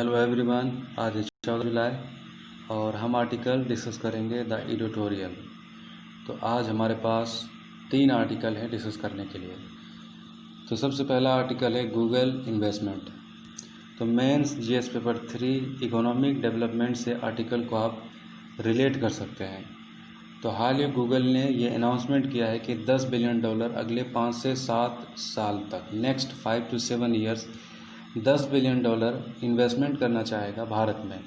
Hello everyone, आज है 14 जुलाई और हम आर्टिकल डिस्कस करेंगे द एडिटोरियल। तो आज हमारे पास 3 आर्टिकल हैं डिस्कस करने के लिए। तो सबसे पहला आर्टिकल है गूगल इन्वेस्टमेंट। तो mains GS paper 3 economic development से आर्टिकल को आप रिलेट कर सकते हैं। तो हाल ही गूगल ने ये अनाउंसमेंट किया है कि $10 बिलियन अगले 5 से 7 साल तक, next 5 to 7 years, $10 billion investment करना चाहेगा भारत में।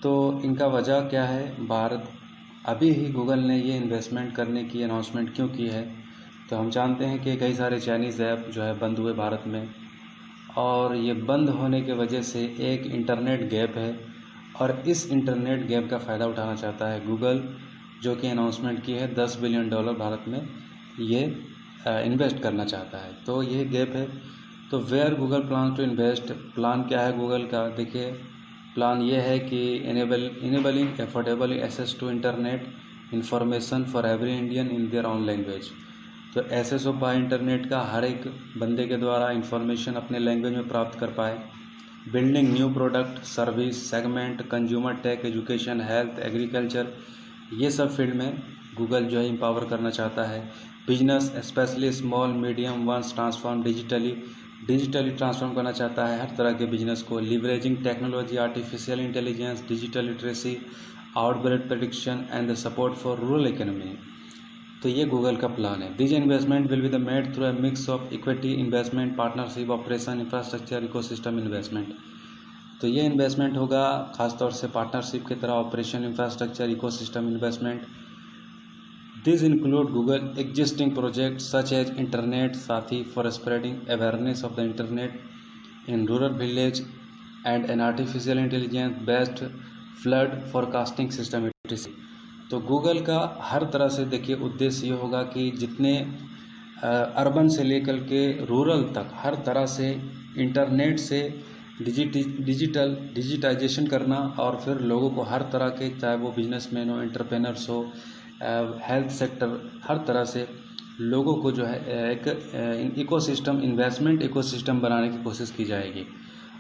तो इनका वजह क्या है? भारत अभी ही गूगल ने ये इन्वेस्टमेंट करने की अनाउंसमेंट क्यों की है? तो हम जानते हैं कि कई सारे चाइनीज़ ऐप जो है बंद हुए भारत में, और ये बंद होने के वजह से एक इंटरनेट गैप है, और इस इंटरनेट गैप का फ़ायदा उठाना चाहता है गूगल, जो कि अनाउंसमेंट की है $10 बिलियन भारत में ये इन्वेस्ट करना चाहता है। तो ये गैप है। तो where Google plan to invest, plan क्या है गूगल का? देखिए, प्लान ये है कि enabling affordable access to internet information for every Indian in their own language. तो एक्सेस ऑफ बाय इंटरनेट का हर एक बंदे के द्वारा इंफॉर्मेशन अपने लैंग्वेज में प्राप्त कर पाए। Building new product, service, segment, consumer tech, education, health, agriculture, ये सब फील्ड में गूगल जो है एम्पावर करना चाहता है। Business specially small medium ones transform digitally transform करना चाहता है हर तरह के बिजनेस को। Leveraging technology, artificial intelligence, digital literacy, outbreak prediction and the support for rural economy. तो ये गूगल का प्लान है। This investment will be the made through a mix of equity investment, partnership, operation, infrastructure, ecosystem investment. तो ये investment होगा खासतौर से partnership की तरह, operation, infrastructure, ecosystem investment. These include Google existing projects such as Internet Sathi for spreading awareness of the Internet in rural village and an artificial intelligence based flood forecasting system etc. तो Google का हर तरह से देखिए उद्देश्य ये होगा कि जितने अर्बन से लेकर के रूरल तक हर तरह से इंटरनेट से डिजिटाइजेशन करना, और फिर लोगों को हर तरह के, चाहे वो बिजनेसमैन हो, एंटरप्रेनर्स हो, हेल्थ सेक्टर, हर तरह से लोगों को जो है एक इकोसिस्टम, इन्वेस्टमेंट इकोसिस्टम बनाने की कोशिश की जाएगी।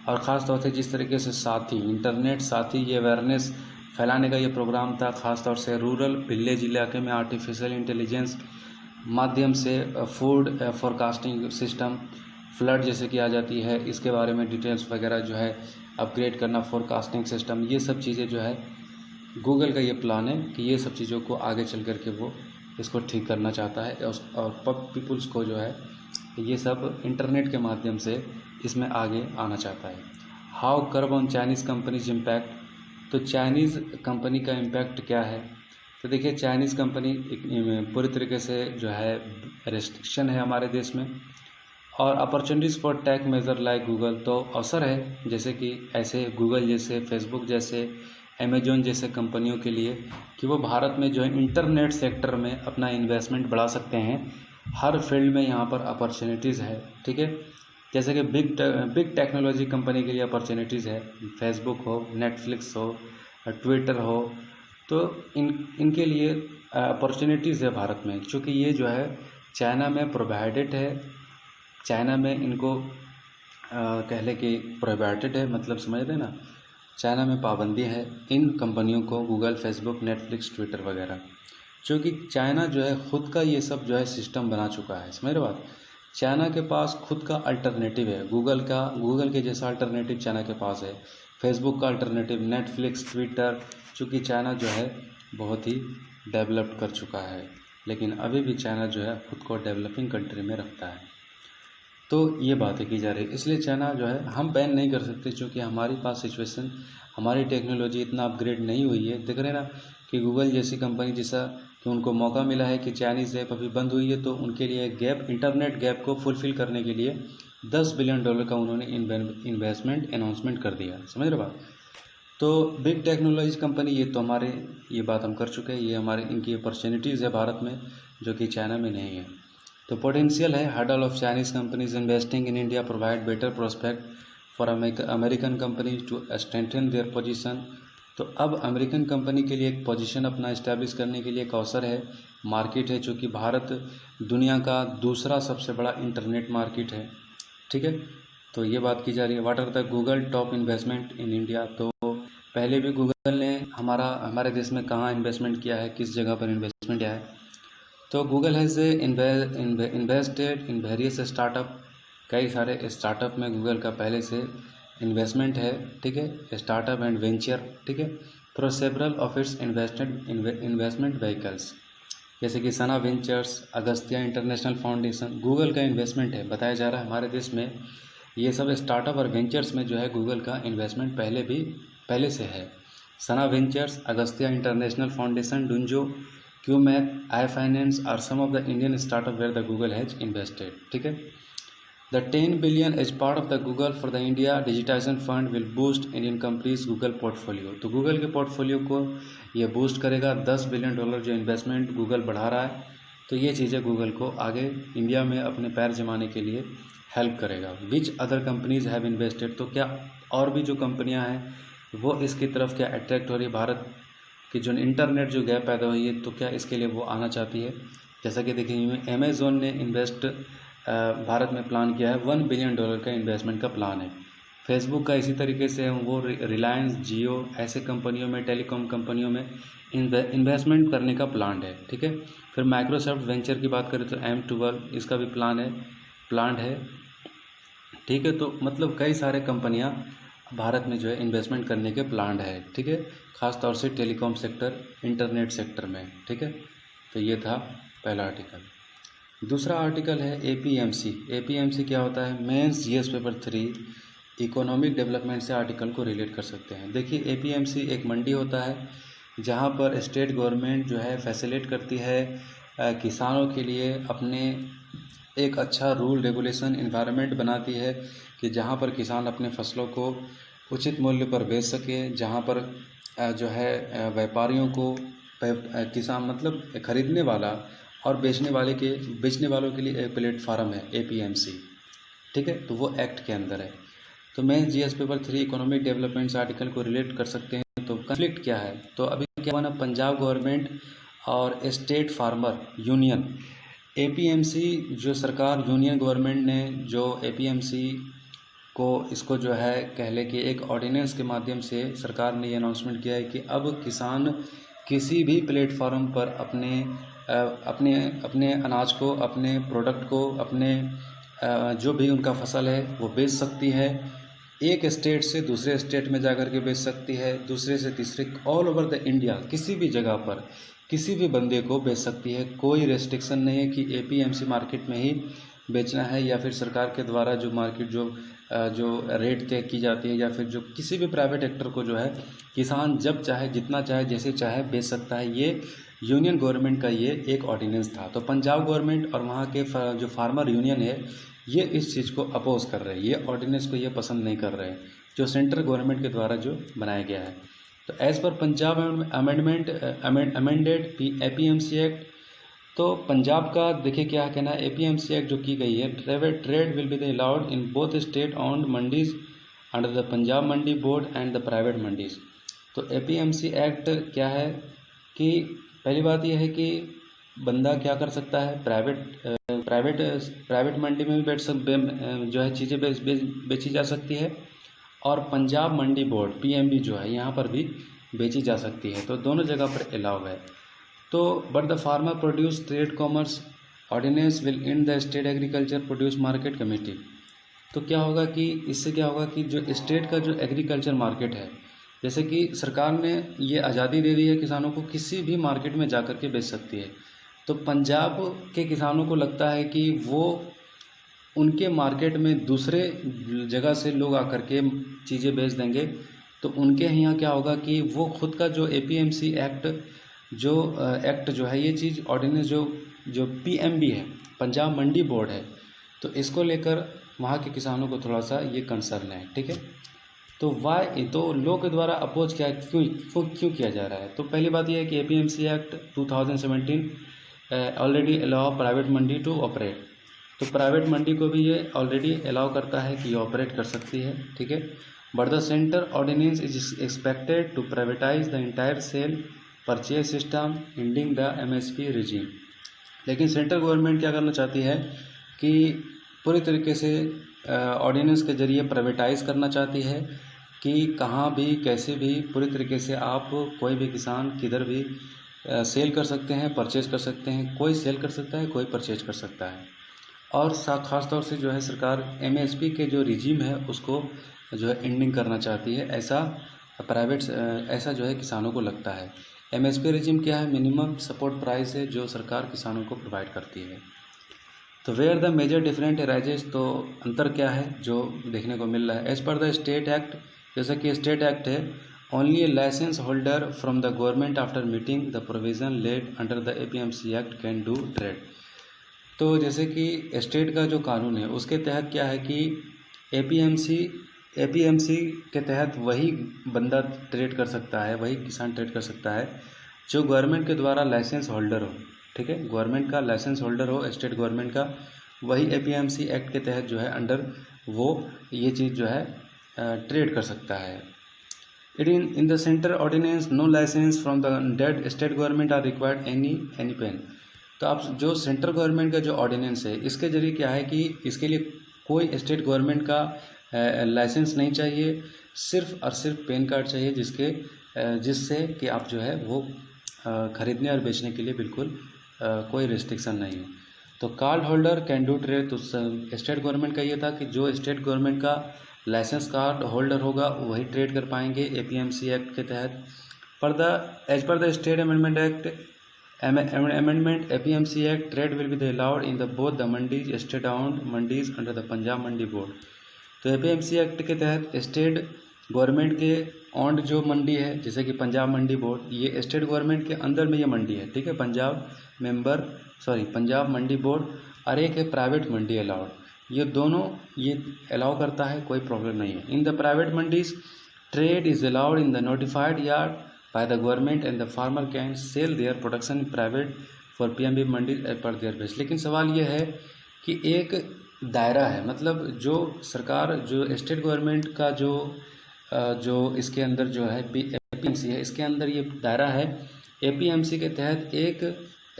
और ख़ास तौर से जिस तरीके से साथी, इंटरनेट साथी, ये अवेयरनेस फैलाने का ये प्रोग्राम था, ख़ास तौर से रूरल विलेज इलाके में आर्टिफिशियल इंटेलिजेंस माध्यम से फूड फोरकास्टिंग सिस्टम, फ्लड जैसे कि आ जाती है, इसके बारे में डिटेल्स वगैरह जो है अपग्रेड करना, फोरकास्टिंग सिस्टम, ये सब चीज़ें जो है गूगल का ये प्लान है कि ये सब चीज़ों को आगे चल कर के वो इसको ठीक करना चाहता है, और पीपुल्स को जो है ये सब इंटरनेट के माध्यम से इसमें आगे आना चाहता है। How curb on Chinese companies impact. तो चाइनीज़ कंपनी का इम्पैक्ट क्या है? तो देखिए, चाइनीज़ कंपनी पूरी तरीके से जो है रेस्ट्रिक्शन है हमारे देश में, और opportunities for tech major like Google. तो अवसर है जैसे कि ऐसे गूगल जैसे, फेसबुक जैसे, अमेजोन जैसे कंपनियों के लिए कि वो भारत में जो है इंटरनेट सेक्टर में अपना इन्वेस्टमेंट बढ़ा सकते हैं। हर फील्ड में यहाँ पर अपॉर्चुनिटीज़ है, ठीक है। जैसे कि बिग टेक्नोलॉजी कंपनी के लिए अपॉर्चुनिटीज़ है, फेसबुक हो, नेटफ्लिक्स हो, ट्विटर हो, तो इनके लिए अपॉर्चुनिटीज़ है भारत में, क्योंकि ये जो है चाइना में प्रोवाइडेड है। चाइना में इनको कह लें कि प्रोवाइडेड है, मतलब समझ रहे ना, चाइना में पाबंदी है इन कंपनियों को, गूगल, फेसबुक, नेटफ्लिक्स, ट्विटर वगैरह, क्योंकि चाइना जो है ख़ुद का ये सब जो है सिस्टम बना चुका है। समझ रहे बात? चाइना के पास खुद का अल्टरनेटिव है, गूगल के जैसा अल्टरनेटिव चाइना के पास है, फेसबुक का अल्टरनेटिव, नेटफ्लिक्स, ट्विटर, चूँकि चाइना जो है बहुत ही डेवलप्ड कर चुका है, लेकिन अभी भी चाइना जो है ख़ुद को डेवलपिंग कंट्री में रखता है। तो ये बातें की जा रही है, इसलिए चाइना जो है हम बैन नहीं कर सकते, क्योंकि हमारे पास सिचुएशन, हमारी टेक्नोलॉजी इतना अपग्रेड नहीं हुई है। देख रहे ना कि गूगल जैसी कंपनी जैसा कि उनको मौका मिला है कि चाइनीज़ ऐप अभी बंद हुई है, तो उनके लिए गैप, इंटरनेट गैप को फुलफ़िल करने के लिए $10 बिलियन का उन्होंने इन्वेस्टमेंट अनाउंसमेंट कर दिया। समझ रहे बात? तो बिग टेक्नोलॉजी कंपनी, ये तो हमारे, ये बात हम कर चुके हैं, ये हमारे इनकी अपॉर्चुनिटीज़ है भारत में, जो कि चाइना में नहीं है। तो पोटेंशियल है, hurdle of Chinese companies investing in India provide better prospect for American companies to strengthen their position. तो अब अमेरिकन कंपनी के लिए एक पोजीशन अपना इस्टेब्लिश करने के लिए एक अवसर है, मार्केट है, चूँकि भारत दुनिया का दूसरा सबसे बड़ा इंटरनेट मार्केट है, ठीक है। तो ये बात की जा रही है what are the Google top investment in India. तो पहले भी गूगल ने हमारे देश में कहाँ इन्वेस्टमेंट किया है, किस जगह पर इन्वेस्टमेंट किया है। तो Google has invested in various startup, कई सारे स्टार्टअप में गूगल का पहले से इन्वेस्टमेंट है, ठीक है, स्टार्टअप एंड वेंचर, ठीक है, through several of its investment vehicles, जैसे कि Sana ventures, Agastya international foundation. Google का इन्वेस्टमेंट है, बताया जा रहा है हमारे देश में ये सब स्टार्टअप और वेंचर्स में जो है गूगल का इन्वेस्टमेंट पहले से है। Sana ventures, Agastya international foundation, Dunzo, Cuemath, I finance are some of the Indian startup where the Google has invested, ठीक है। The 10 billion as part of the Google for the India digitization fund will boost Indian companies Google portfolio. तो Google के portfolio को ये boost करेगा। $10 billion जो investment Google बढ़ा रहा है, तो ये चीज़ें गूगल को आगे इंडिया में अपने पैर जमाने के लिए हेल्प करेगा। Which other companies have invested, तो क्या और भी जो कंपनियां हैं वो इसकी तरफ क्या अट्रैक्ट हो रही है। भारत की जो इंटरनेट जो गैप पैदा हुई है, तो क्या इसके लिए वो आना चाहती है। जैसा कि देखिए अमेज़ॉन ने भारत में प्लान किया है, $1 बिलियन का इन्वेस्टमेंट का प्लान है। फेसबुक का इसी तरीके से वो रिलायंस, जियो ऐसे कंपनियों में, टेलीकॉम कंपनियों में इन्वेस्टमेंट करने का प्लान है, ठीक है। फिर माइक्रोसॉफ्ट वेंचर की बात करें तो M12 इसका भी प्लान है, ठीक है। तो मतलब कई सारे कंपनियां भारत में जो है इन्वेस्टमेंट करने के प्लान है, ठीक है, ख़ास तौर से टेलीकॉम सेक्टर, इंटरनेट सेक्टर में, ठीक है। तो ये था पहला आर्टिकल। दूसरा आर्टिकल है APMC। APMC क्या होता है, mains GS paper 3 economic development से आर्टिकल को रिलेट कर सकते हैं। देखिए APMC एक मंडी होता है जहाँ पर स्टेट गवर्नमेंट जो है फैसिलिटेट करती है किसानों के लिए, अपने एक अच्छा रूल रेगुलेशन इन्वायरमेंट बनाती है कि जहाँ पर किसान अपने फसलों को उचित मूल्य पर बेच सके, जहाँ पर जो है व्यापारियों को किसान मतलब खरीदने वाला और बेचने वालों के लिए एक प्लेटफार्म है APMC, ठीक है। तो वो एक्ट के अंदर है। तो मैं GS paper 3 economic development article को रिलेट कर सकते हैं। तो कन्फ्लिक्ट क्या है, तो अभी क्या हुआ ना, पंजाब गवर्नमेंट और स्टेट फार्मर यूनियन, APMC जो सरकार यूनियन गवर्नमेंट ने जो APMC को इसको जो है कह ले कि एक ऑर्डिनेंस के माध्यम से सरकार ने ये अनाउंसमेंट किया है कि अब किसान किसी भी प्लेटफॉर्म पर अपने अनाज को, अपने प्रोडक्ट को, अपने जो भी उनका फसल है वो बेच सकती है। एक स्टेट से दूसरे स्टेट में जाकर के बेच सकती है, दूसरे से तीसरे, ऑल ओवर द इंडिया किसी भी जगह पर किसी भी बंदे को बेच सकती है। कोई रेस्ट्रिक्शन नहीं है कि APMC मार्केट में ही बेचना है, या फिर सरकार के द्वारा जो मार्केट जो रेट तय की जाती है, या फिर जो किसी भी प्राइवेट एक्टर को जो है किसान जब चाहे, जितना चाहे, जैसे चाहे बेच सकता है। ये यूनियन गवर्नमेंट का ये एक ऑर्डिनेंस था। तो पंजाब गवर्नमेंट और वहाँ के जो फार्मर यूनियन है ये इस चीज़ को अपोज कर रहे हैं, ये ऑर्डिनेंस को ये पसंद नहीं कर रहे हैं जो सेंट्रल गवर्नमेंट के द्वारा जो बनाया गया है। तो as per Punjab amended APMC act, तो पंजाब का देखिए क्या कहना है, APMC एक्ट जो की गई है, trade will be allowed in both state owned mandis under the Punjab Mandi board and the private mandis. तो APMC एक्ट क्या है कि पहली बात यह है कि बंदा क्या कर सकता है, प्राइवेट मंडी में भी जो है चीज़ें बेची जा सकती है, और पंजाब मंडी बोर्ड PMB जो है यहाँ पर भी बेची जा सकती है। तो दोनों जगह पर अलाउ है। तो but the farmer produce trade commerce ordinance will in the state agriculture produce market committee. तो क्या होगा कि इससे क्या होगा कि जो स्टेट का जो एग्रीकल्चर मार्केट है, जैसे कि सरकार ने ये आज़ादी दे दी है किसानों को किसी भी मार्केट में जा कर के बेच सकती है। तो पंजाब के किसानों को लगता है कि वो उनके मार्केट में दूसरे जगह से लोग आकर के चीज़ें बेच देंगे, तो उनके यहाँ क्या होगा कि वो खुद का जो APMC एक्ट जो है ये चीज़ ऑर्डिनेंस जो PMB है, पंजाब मंडी बोर्ड है, तो इसको लेकर वहाँ के किसानों को थोड़ा सा ये कंसर्न है, ठीक है। तो तो लोग के द्वारा अपोज क्यों किया जा रहा है। तो पहली बात यह है कि APMC act 2017 already allow private mandi to operate. तो प्राइवेट मंडी को भी ये ऑलरेडी अलाउ करता है कि ये ऑपरेट कर सकती है, ठीक है। But the centre ordinance is expected to privatise the entire sale purchase system ending the MSP regime. लेकिन सेंट्रल गवर्नमेंट क्या करना चाहती है कि पूरी तरीके से ऑर्डिनेंस के ज़रिए प्राइवेटाइज़ करना चाहती है कि कहाँ भी कैसे भी पूरी तरीके से आप कोई भी किसान किधर भी सेल कर सकते हैं, परचेज कर सकते हैं, कोई सेल कर सकता है, कोई परचेज कर सकता है। और ख़ास तौर से जो है सरकार एमएसपी के जो रिजीम है उसको जो है एंडिंग करना चाहती है, ऐसा जो है किसानों को लगता है। एमएसपी रिजीम क्या है? मिनिमम सपोर्ट प्राइस है जो सरकार किसानों को प्रोवाइड करती है। तो where the major different arises, तो अंतर क्या है जो देखने को मिल रहा है? As per the state act, जैसा कि स्टेट एक्ट है, only a licence holder from the government after meeting the provision laid under the APMC act can do trade. तो जैसे कि स्टेट का जो कानून है उसके तहत क्या है कि एपीएमसी के तहत वही बंदा ट्रेड कर सकता है, वही किसान ट्रेड कर सकता है जो गवर्नमेंट के द्वारा लाइसेंस होल्डर हो। ठीक है, गवर्नमेंट का लाइसेंस होल्डर हो, स्टेट गवर्नमेंट का, वही एपीएमसी एक्ट के तहत जो है अंडर वो ये चीज़ जो है ट्रेड कर सकता है। It in the centre ordinance no licence from the that state government are required any pen. तो आप जो सेंट्रल गवर्नमेंट का जो ऑर्डिनेंस है इसके जरिए क्या है कि इसके लिए कोई स्टेट गवर्नमेंट का लाइसेंस नहीं चाहिए, सिर्फ और सिर्फ पैन कार्ड चाहिए जिससे कि आप जो है वो ख़रीदने और बेचने के लिए बिल्कुल कोई रिस्ट्रिक्शन नहीं है। तो card holder can do trade. तो स्टेट गवर्नमेंट का ये था कि जो स्टेट गवर्नमेंट का लाइसेंस कार्ड होल्डर होगा वही ट्रेड कर पाएंगे एपीएमसी एक्ट के तहत। As per the state amendment act amendment APMC Act, trade will be allowed in the both the mandis, state owned mandis under the Punjab Mandi board. तो APMC act के तहत state government के owned जो मंडी है जैसे कि पंजाब मंडी बोर्ड, ये state government के अंदर में ये मंडी है। ठीक है, पंजाब मंडी बोर्ड, और एक है प्राइवेट मंडी अलाउड। ये दोनों ये अलाउ करता है, कोई प्रॉब्लम नहीं है। In the private mandis trade is allowed in the notified yard by the government and the farmer can sell their production private for PMB मंडी पर their best। लेकिन सवाल ये है कि एक दायरा है, मतलब जो सरकार जो स्टेट गवर्नमेंट का जो इसके अंदर जो है एपीएमसी है, इसके अंदर ये दायरा है। एपीएमसी के तहत एक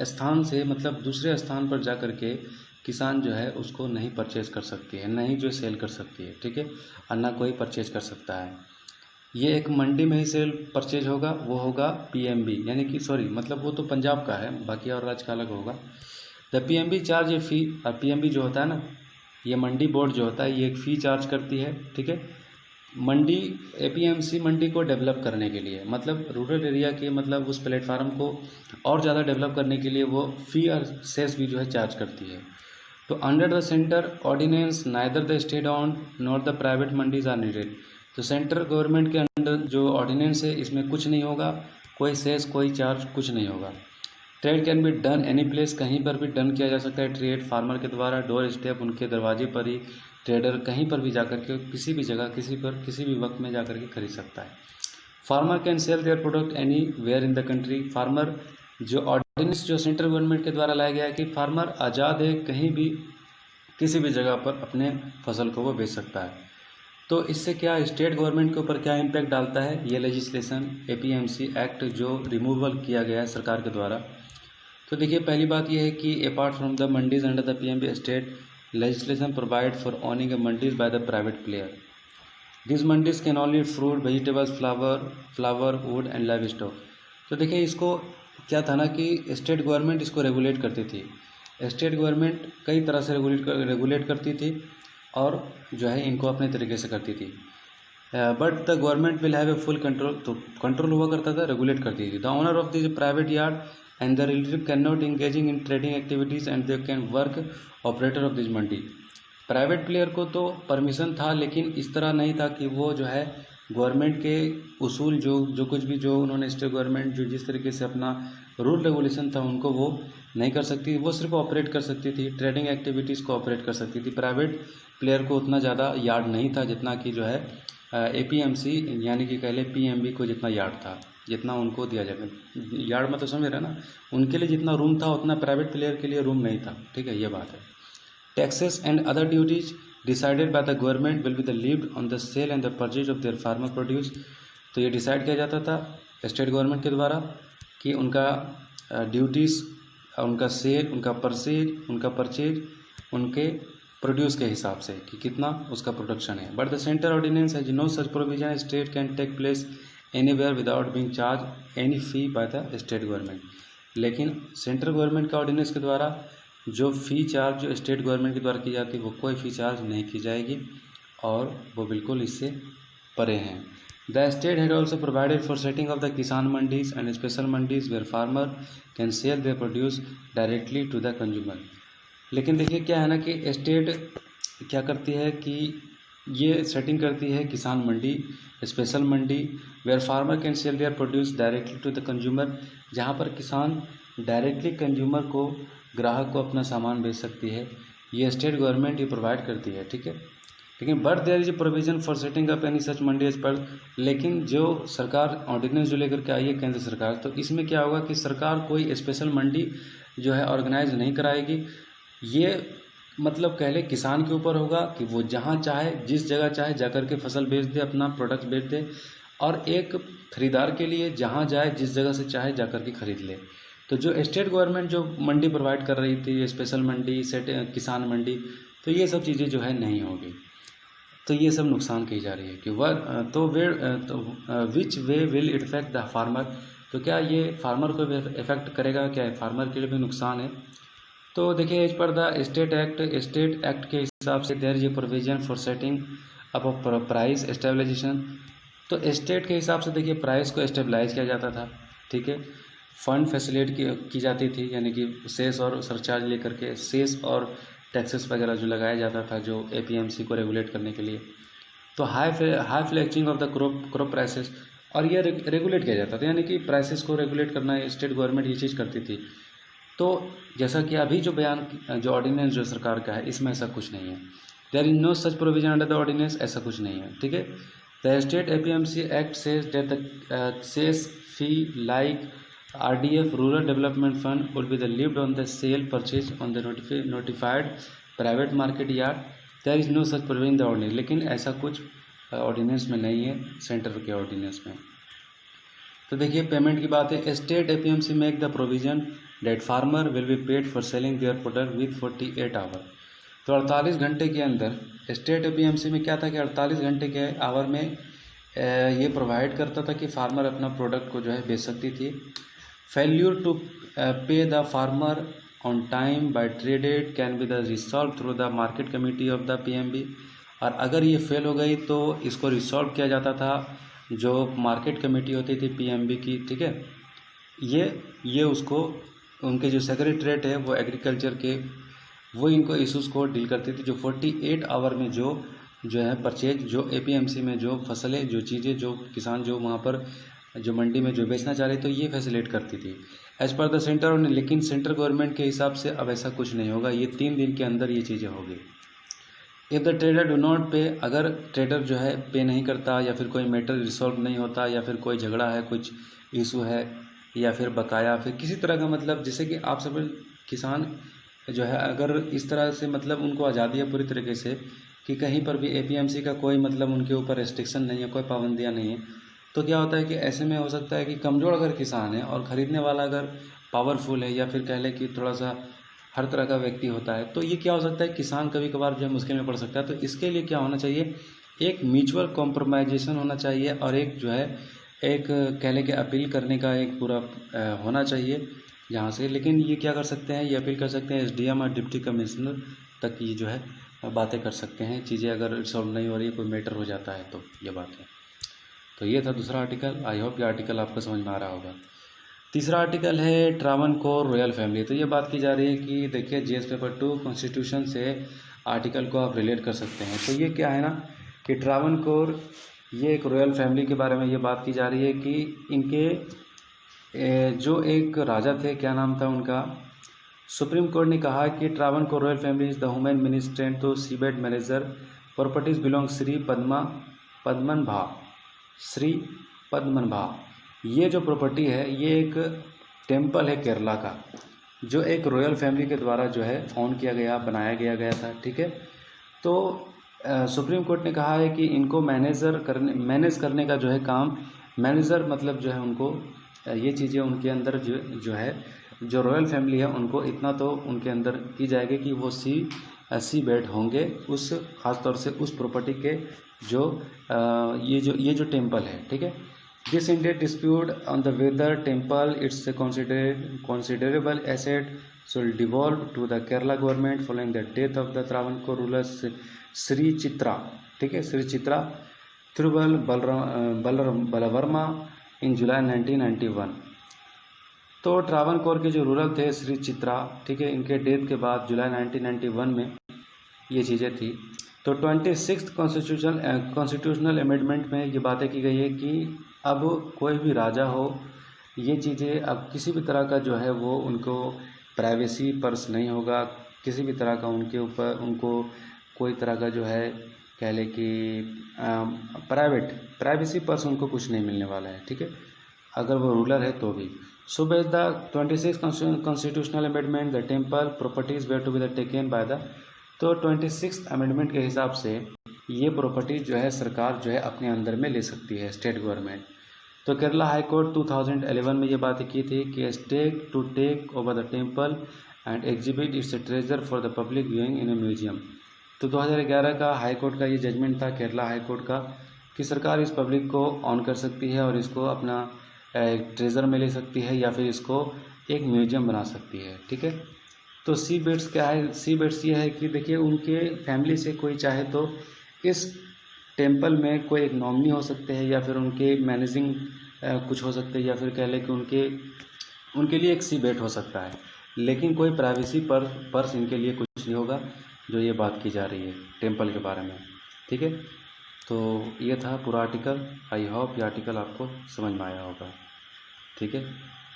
स्थान से मतलब दूसरे स्थान पर जा कर के किसान जो है उसको नहीं परचेज कर सकती है, नहीं जो सेल कर सकती है। ठीक है, और ना कोई परचेज कर सकता है। ये एक मंडी में ही सेल परचेज होगा, वो होगा पीएमबी, यानी कि मतलब वो तो पंजाब का है, बाकी और राज्य का अलग होगा। द पीएमबी चार्ज ए फ़ी, और पीएमबी जो होता है ना, ये मंडी बोर्ड जो होता है ये एक फ़ी चार्ज करती है। ठीक है, मंडी एपीएमसी मंडी को डेवलप करने के लिए, मतलब रूरल एरिया के मतलब उस प्लेटफार्म को और ज़्यादा डेवलप करने के लिए वो फ़ी और सेस भी जो है चार्ज करती है। तो under the centre ordinance neither the state on not the private mandis are needed. तो सेंट्रल गवर्नमेंट के अंडर जो ऑर्डिनेंस है इसमें कुछ नहीं होगा, कोई सेस कोई चार्ज कुछ नहीं होगा। Trade can be done any place, कहीं पर भी डन किया जा सकता है ट्रेड फार्मर के द्वारा, डोर स्टेप, उनके दरवाजे पर ही ट्रेडर कहीं पर भी जाकर के किसी भी जगह किसी भी वक्त में जाकर के खरीद सकता है। Farmer can sell their product anywhere in the country. Farmer जो ऑर्डिनेंस जो सेंट्रल गवर्नमेंट के द्वारा लाया गया है कि फार्मर आज़ाद है, कहीं भी किसी भी जगह पर अपने फसल को वो बेच सकता है। तो इससे क्या स्टेट गवर्नमेंट के ऊपर क्या इम्पैक्ट डालता है ये लेजिस्लेशन एपीएमसी एक्ट जो रिमूवल किया गया है सरकार के द्वारा? तो देखिए, पहली बात यह है कि apart from the mandis under the PMB state legislation provide for owning a mandis by the private player. This mandis can only fruit vegetables flower would and live stock. तो देखिए, इसको क्या था ना कि स्टेट गवर्नमेंट इसको रेगुलेट करती थी। स्टेट गवर्नमेंट कई तरह से रेगुलेट करती थी और जो है इनको अपने तरीके से करती थी। But the government will have a full control. तो कंट्रोल हुआ करता था, रेगुलेट करती थी। The owner of this private yard and the relative can not engaging in trading activities and they can work operator of this Mandi. Private player को तो permission था, लेकिन इस तरह नहीं था कि वो जो है गवर्नमेंट के उसूल जो कुछ भी जो उन्होंने स्टेट गवर्नमेंट जो जिस तरीके से अपना रूल रेगुलेशन था उनको वो नहीं कर सकती। वो सिर्फ ऑपरेट कर सकती थी, ट्रेडिंग एक्टिविटीज़ को ऑपरेट कर सकती थी। प्राइवेट प्लेयर को उतना ज़्यादा यार्ड नहीं था जितना कि जो है एपीएमसी यानी कि कह लें पीएमबी को जितना यार्ड था, जितना उनको दिया जाएगा। यार्ड मतलब समझ रहे ना, उनके लिए जितना रूम था उतना प्राइवेट प्लेयर के लिए रूम नहीं था। ठीक है, ये बात है। Taxes and other duties decided by the government will be the levied on the sale and the purchase of their farmer produce. तो ये डिसाइड किया जाता था स्टेट गवर्नमेंट के द्वारा कि उनका ड्यूटीज़, उनका सेल, उनका परचेज, उनके प्रोड्यूस के हिसाब से कि कितना उसका प्रोडक्शन है। But the centre ordinance has no such provision, state can take place anywhere without being charge any fee by the state government. लेकिन सेंट्रल गवर्नमेंट का ऑर्डिनेंस के द्वारा जो फ़ी चार्ज जो स्टेट गवर्नमेंट के द्वारा की जाती है वो कोई फ़ी चार्ज नहीं की जाएगी और वो बिल्कुल इससे परे हैं। The state had also provided for setting of the kisan mandis and special mandis where farmer can sell their produce directly to the consumer. लेकिन देखिए क्या है ना कि स्टेट क्या करती है कि ये सेटिंग करती है किसान मंडी, स्पेशल मंडी, where farmer can sell their produce directly to the consumer, जहाँ पर किसान डायरेक्टली कंज्यूमर को, ग्राहक को अपना सामान बेच सकती है। ये स्टेट गवर्नमेंट ये प्रोवाइड करती है, ठीक है। लेकिन but there is a provision for setting up any such mandi as per, लेकिन जो सरकार ऑर्डिनेंस जो लेकर के आई है केंद्र सरकार, तो इसमें क्या होगा कि सरकार कोई स्पेशल मंडी जो है ऑर्गेनाइज नहीं कराएगी। ये मतलब कह ले किसान के ऊपर होगा कि वो जहाँ चाहे जिस जगह चाहे जाकर के फसल बेच दे, अपना प्रोडक्ट बेच दे, और एक खरीदार के लिए जहाँ जाए जिस जगह से चाहे जाकर के खरीद ले। तो जो स्टेट गवर्नमेंट जो मंडी प्रोवाइड कर रही थी, स्पेशल मंडी, किसान मंडी, तो ये सब चीज़ें जो है नहीं होगी। तो ये सब नुकसान की जा रही है कि वह which way will it effect the farmer, तो क्या ये फार्मर को भी इफेक्ट करेगा, क्या फार्मर के लिए भी नुकसान है। तो देखिए as per the state act के हिसाब से there is a provision for setting up price establishation. तो स्टेट के हिसाब से देखिए प्राइस को एस्टेबलाइज किया जाता था, ठीक है। फंड फैसिलेट की जाती थी, यानी कि सेस और सरचार्ज लेकर के, सेस और टैक्सेस वगैरह जो लगाया जाता था जो एपीएमसी को रेगुलेट करने के लिए। तो high flexing of the crop prices, और ये रेगुलेट किया जाता था, यानी कि प्राइसेस को रेगुलेट करना स्टेट गवर्नमेंट ये चीज़ करती थी। तो जैसा कि अभी जो बयान जो ऑर्डिनेंस जो सरकार का है इसमें ऐसा कुछ नहीं है। There is no such provision under the ordinance, ऐसा कुछ नहीं है, ठीक है। The state APMC act says that the cess fee like RDF rural development fund would be the lived on the sale purchase on the notified private market yard. There is no such provision in the ordinance, लेकिन ऐसा कुछ ordinance में नहीं है centre के ordinance में। तो देखिए पेमेंट की बात है, state APMC make the provision that farmer will be paid for selling their product with 48 hour. तो 48 घंटे के अंदर स्टेट एपीएमसी में क्या था कि 48 घंटे के आवर में ये प्रोवाइड करता था कि फार्मर अपना प्रोडक्ट को जो है बेच सकती थी। Failure to pay the farmer on time by trade aid can be the resolved through the market committee of the PMB। और अगर ये फेल हो गई तो इसको रिसॉल्व किया जाता था जो मार्केट कमेटी होती थी PMB की, ठीक है। ये उसको उनके जो सेक्रेटरीट है वो एग्रीकल्चर के, वो इनको इशूज़ को डील करती थी। जो 48 आवर में जो है परचेज, जो APMC में जो फसलें, जो चीज़ें, जो किसान जो वहाँ पर जो मंडी में जो बेचना चाह रहे तो ये फैसिलेट करती थी एज पर द सेंटर। लेकिन सेंट्रल गवर्नमेंट के हिसाब से अब ऐसा कुछ नहीं होगा, ये 3 दिन के अंदर ये चीज़ें होगी। If the trader do not पे, अगर ट्रेडर जो है पे नहीं करता या फिर कोई मैटर रिसॉल्व नहीं होता या फिर कोई झगड़ा है, कुछ इशू है या फिर बकाया, फिर किसी तरह का मतलब जैसे कि आप सब किसान जो है अगर इस तरह से मतलब उनको आज़ादी है पूरी तरीके से कि कहीं पर भी APMC का कोई मतलब उनके ऊपर रेस्ट्रिक्शन नहीं है, कोई पाबंदियाँ नहीं है, तो क्या होता है कि ऐसे में हो सकता है कि कमज़ोर अगर किसान है और ख़रीदने वाला अगर पावरफुल है या फिर कह लें कि थोड़ा सा हर तरह का व्यक्ति होता है, तो ये क्या हो सकता है किसान कभी कभार जो है मुश्किल में पड़ सकता है। तो इसके लिए क्या होना चाहिए, एक म्यूचुअल कॉम्प्रोमाइजेशन होना चाहिए और एक जो है एक कह लें कि अपील करने का एक पूरा होना चाहिए जहाँ से। लेकिन ये क्या कर सकते हैं, ये अपील कर सकते हैं SDM और डिप्टी कमिश्नर तक ये जो है बातें कर सकते हैं, चीज़ें अगर सॉल्व नहीं हो रही, कोई मैटर हो जाता है तो ये बात है। तो ये था दूसरा आर्टिकल। आई होप ये आर्टिकल आपको समझ में आ रहा होगा। तीसरा आर्टिकल है ट्रावनकोर रॉयल फैमिली। तो ये बात की जा रही है कि देखिए GS पेपर 2 कॉन्स्टिट्यूशन से आर्टिकल को आप रिलेट कर सकते हैं। तो ये क्या है ना कि ट्रावनकोर, ये एक रॉयल फैमिली के बारे में ये बात की जा रही है कि इनके जो एक राजा थे, क्या नाम था उनका, सुप्रीम कोर्ट ने कहा कि Travancore royal family is the वुमेन मिनिस्ट्रेंट टू सीबेड manager properties belong Shri Padmanabha. ये जो प्रॉपर्टी है ये एक टेम्पल है केरला का, जो एक रॉयल फैमिली के द्वारा जो है ऑन किया गया, बनाया गया था, ठीक है। तो सुप्रीम कोर्ट ने कहा है कि इनको मैनेज करने का जो है काम, मैनेजर मतलब जो है उनको ये चीज़ें उनके अंदर जो है जो रॉयल फैमिली है उनको इतना तो उनके अंदर की जाएगी कि वो सी बेड होंगे उस खास तौर से उस प्रॉपर्टी के जो ये जो टेम्पल है, ठीक है। This Indian dispute on the whether temple its considerable asset should devolve to the Kerala government following the death of the Travancore ruler Shri Chitra, ठीक है, श्री चित्रा थिरुवल बलवर्मा इन जुलाई 1991। तो ट्रावनकोर के जो रूरल थे श्री चित्रा, ठीक है, इनके डेथ के बाद जुलाई 1991 में ये चीज़ें थी। तो 26th कॉन्स्टिट्यूशनल अमेंडमेंट में ये बातें की गई है कि अब कोई भी राजा हो, ये चीज़ें अब किसी भी तरह का जो है वो उनको प्राइवेसी पर्स नहीं होगा, किसी भी तरह का उनके ऊपर उनको कोई तरह का जो है कह ले कि प्राइवेसी पर्स उनको कुछ नहीं मिलने वाला है, ठीक है, अगर वो रूलर है तो भी। So by the 26th constitutional amendment the temple properties were to be the taken by the, तो 26th अमेंडमेंट के हिसाब से ये प्रॉपर्टी जो है सरकार जो है अपने अंदर में ले सकती है, स्टेट गवर्नमेंट। तो केरला हाई कोर्ट 2011 में ये बात की थी कि state to take over the temple and exhibit its treasure for the public viewing in a museum. तो 2011 का हाई कोर्ट का ये जजमेंट था, केरला हाई कोर्ट का, कि सरकार इस पब्लिक को ऑन कर सकती है और इसको अपना ट्रेजर में ले सकती है या फिर इसको एक म्यूजियम बना सकती है, ठीक है। तो सी बेड्स क्या है, सी बेड्स ये है कि देखिए उनके फैमिली से कोई चाहे तो इस टेम्पल में कोई एक नॉमिनी हो सकते हैं या फिर उनके मैनेजिंग कुछ हो सकते हैं या फिर कह लें कि उनके लिए एक सी बेड हो सकता है, लेकिन कोई प्राइवेसी पर्स इनके लिए कुछ नहीं होगा, जो ये बात की जा रही है टेम्पल के बारे में, ठीक है। तो ये था पूरा आर्टिकल। आई होप ये आर्टिकल आपको समझ में आया होगा, ठीक है।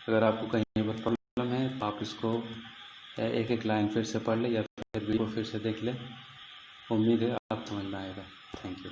अगर आपको कहीं पर प्रॉब्लम है तो आप इसको एक एक लाइन फिर से पढ़ लें या फिर वीडियो फिर से देख लें। उम्मीद है आप समझ में आएगा। Thank you.